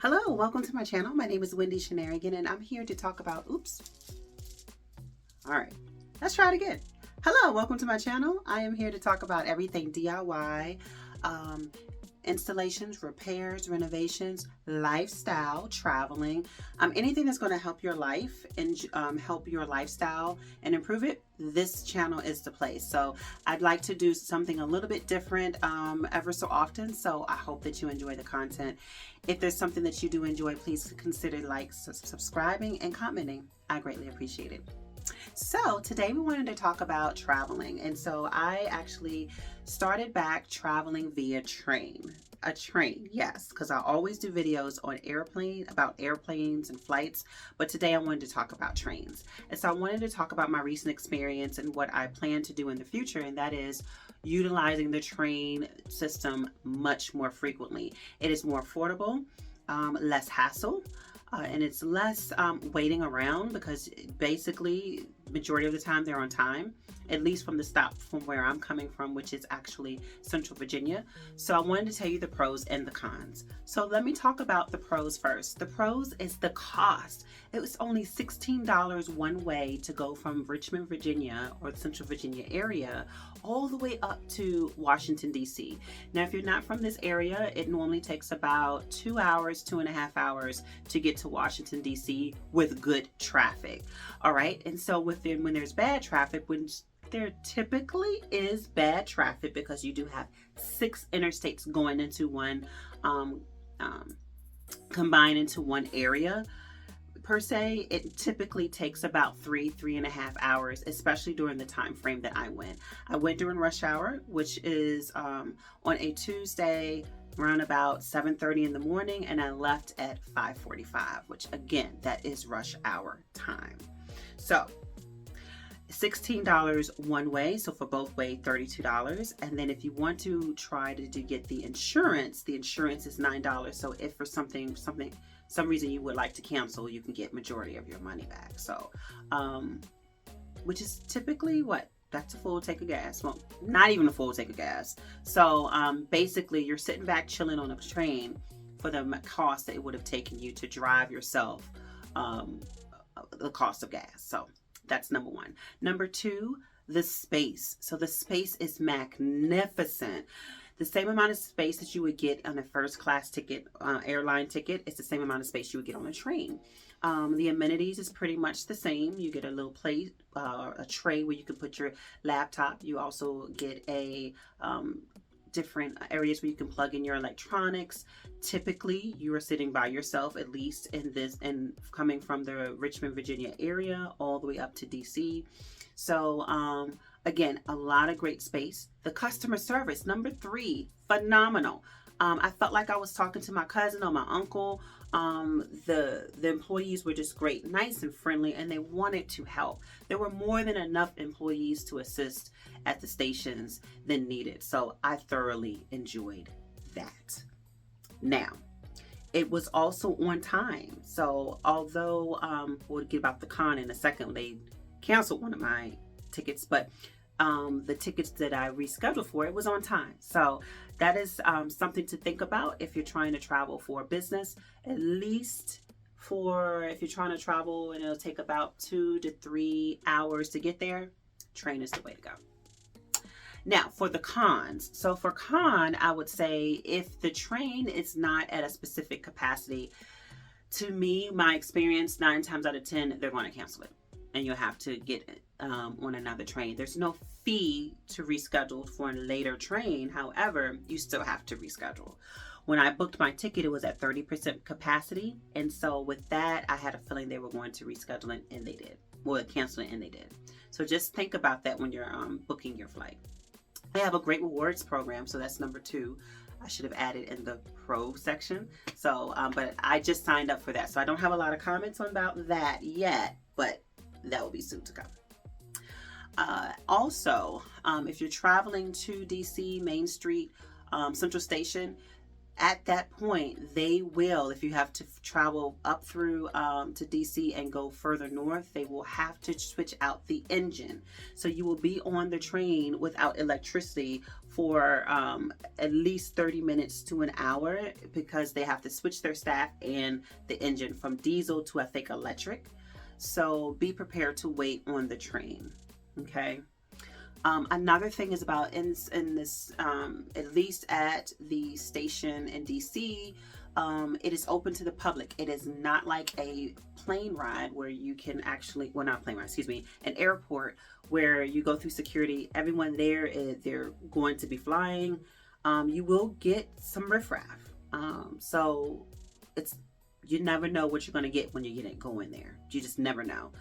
Hello, welcome to my channel. My name is Wendy Shenarigan and I'm here to talk about, all right, let's try it again. Hello, welcome to my channel. I am here to talk about everything DIY, installations, repairs, renovations, lifestyle, traveling, anything that's going to help your life and help your lifestyle and improve it. This channel is the place. So I'd like to do something a little bit different ever so often. So I hope that you enjoy the content. If there's something that you do enjoy, please consider subscribing and commenting. I greatly appreciate it. So today we wanted to talk about traveling, and so I actually started back traveling via train. A train, yes, because I always do videos on airplanes and flights, but today I wanted to talk about trains. And so I wanted to talk about my recent experience and what I plan to do in the future, and that is utilizing the train system much more frequently. It is more affordable, less hassle. And it's less waiting around, because basically majority of the time they're on time, at least from the stop from where I'm coming from, which is actually Central Virginia. So I wanted to tell you the pros and the cons. So let me talk about the pros first. The pros is the cost. It was only $16 one way to go from Richmond, Virginia, or the Central Virginia area, all the way up to Washington, D.C. Now, if you're not from this area, it normally takes about 2 hours, 2.5 hours to get to Washington, D.C. with good traffic. All right. And so when there's bad traffic, when there typically is bad traffic, because you do have 6 interstates going into one, combined into one area per se, it typically takes about 3.5 hours, especially during the time frame that I went. I went during rush hour, which is on a Tuesday around about 7:30 in the morning, and I left at 5:45, which again, that is rush hour time. So $16 one way, so for both way $32. And then if you want to try to get the insurance is $9. So if for some reason you would like to cancel, you can get majority of your money back. So which is typically what? That's a full tank of gas. Well, not even a full tank of gas. So basically you're sitting back chilling on a train for the cost that it would have taken you to drive yourself, the cost of gas. So that's number one. Number two, the space. So the space is magnificent. The same amount of space that you would get on a first class ticket, airline ticket, it's the same amount of space you would get on a train. The amenities is pretty much the same. You get a little plate, a tray where you can put your laptop. You also get a different areas where you can plug in your electronics. Typically, you are sitting by yourself, at least in this, and coming from the Richmond, Virginia area all the way up to DC. So again, a lot of great space. The customer service, number 3, phenomenal. I felt like I was talking to my cousin or my uncle. The employees were just great, nice and friendly, and they wanted to help. There were more than enough employees to assist at the stations than needed. So I thoroughly enjoyed that. Now, it was also on time. So although we'll get about the con in a second, they canceled one of my tickets, but the tickets that I rescheduled for, it was on time. So that is something to think about if you're trying to travel for business. At least if you're trying to travel and it'll take about 2 to 3 hours to get there, train is the way to go. Now for the cons. So for con, I would say if the train is not at a specific capacity, to me, my experience, 9 times out of 10, they're going to cancel it, and you'll have to get on another train. There's no fee to reschedule for a later train. However, you still have to reschedule. When I booked my ticket, it was at 30% capacity. And so with that, I had a feeling they were going to reschedule it, and they did. Well, cancel it, and they did. So just think about that when you're booking your flight. They have a great rewards program. So that's number 2. I should have added in the pro section. So, but I just signed up for that. So I don't have a lot of comments about that yet, but that will be soon to come. Also, if you're traveling to DC, Main Street, Central Station, at that point, they will, if you have to travel up through to DC and go further north, they will have to switch out the engine. So you will be on the train without electricity for at least 30 minutes to an hour, because they have to switch their staff and the engine from diesel to, I think, electric. So be prepared to wait on the train. Okay. Another thing is about in this, at least at the station in DC, it is open to the public. It is not like a plane ride where you can actually, well, not plane ride, excuse me, an airport where you go through security. Everyone there, they're going to be flying. You will get some riffraff. So it's, you never know what you're going to get when you get it going there. You just never know.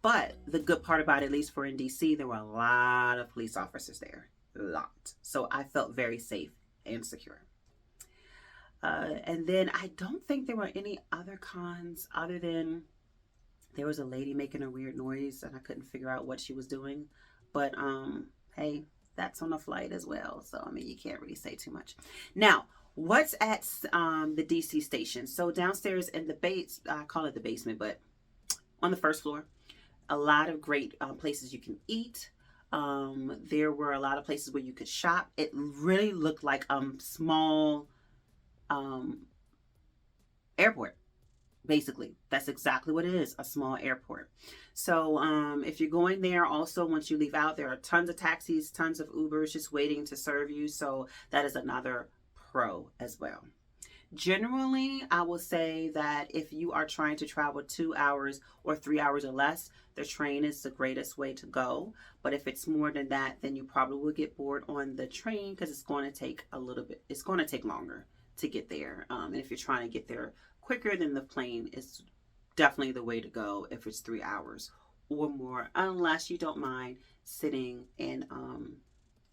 But the good part about it, at least for in DC, there were a lot of police officers there. A lot. So I felt very safe and secure. And then I don't think there were any other cons other than there was a lady making a weird noise and I couldn't figure out what she was doing. But hey, that's on a flight as well. So, I mean, you can't really say too much. Now, what's at the DC station? So downstairs in the base, I call it the basement, but on the first floor, a lot of great places you can eat. There were a lot of places where you could shop. It really looked like a small airport. Basically, that's exactly what it is, a small airport. So if you're going there, also once you leave out, there are tons of taxis, tons of Ubers just waiting to serve you. So that is another pro as well. Generally, I will say that if you are trying to travel 2 hours or 3 hours or less, the train is the greatest way to go. But if it's more than that, then you probably will get bored on the train because it's going to take a little bit, it's going to take longer to get there. And if you're trying to get there quicker, then the plane is definitely the way to go if it's 3 hours or more, unless you don't mind sitting and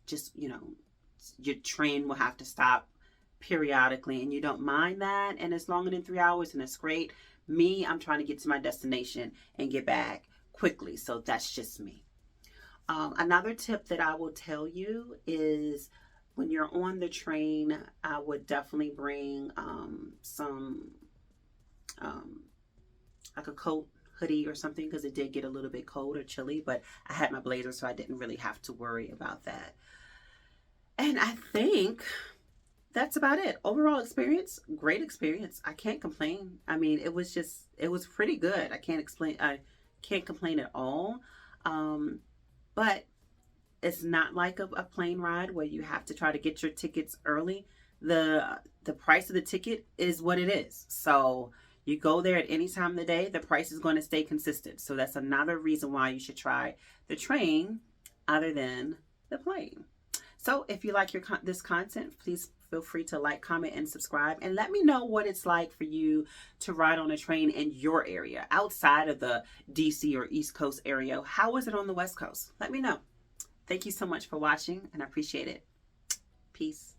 just, you know, your train will have to stop periodically and you don't mind that and it's longer than 3 hours and it's great. Me, I'm trying to get to my destination and get back quickly, so that's just me. Another tip that I will tell you is when you're on the train, I would definitely bring some like a coat, hoodie or something, because it did get a little bit cold or chilly, but I had my blazer, so I didn't really have to worry about that. And I think that's about it. Overall experience, great experience. I can't complain. I mean, it was pretty good. I can't complain at all. But it's not like a plane ride where you have to try to get your tickets early. The price of the ticket is what it is. So you go there at any time of the day, the price is going to stay consistent. So that's another reason why you should try the train other than the plane. So if you like this content, please feel free to like, comment, and subscribe. And let me know what it's like for you to ride on a train in your area, outside of the DC or East Coast area. How is it on the West Coast? Let me know. Thank you so much for watching, and I appreciate it. Peace.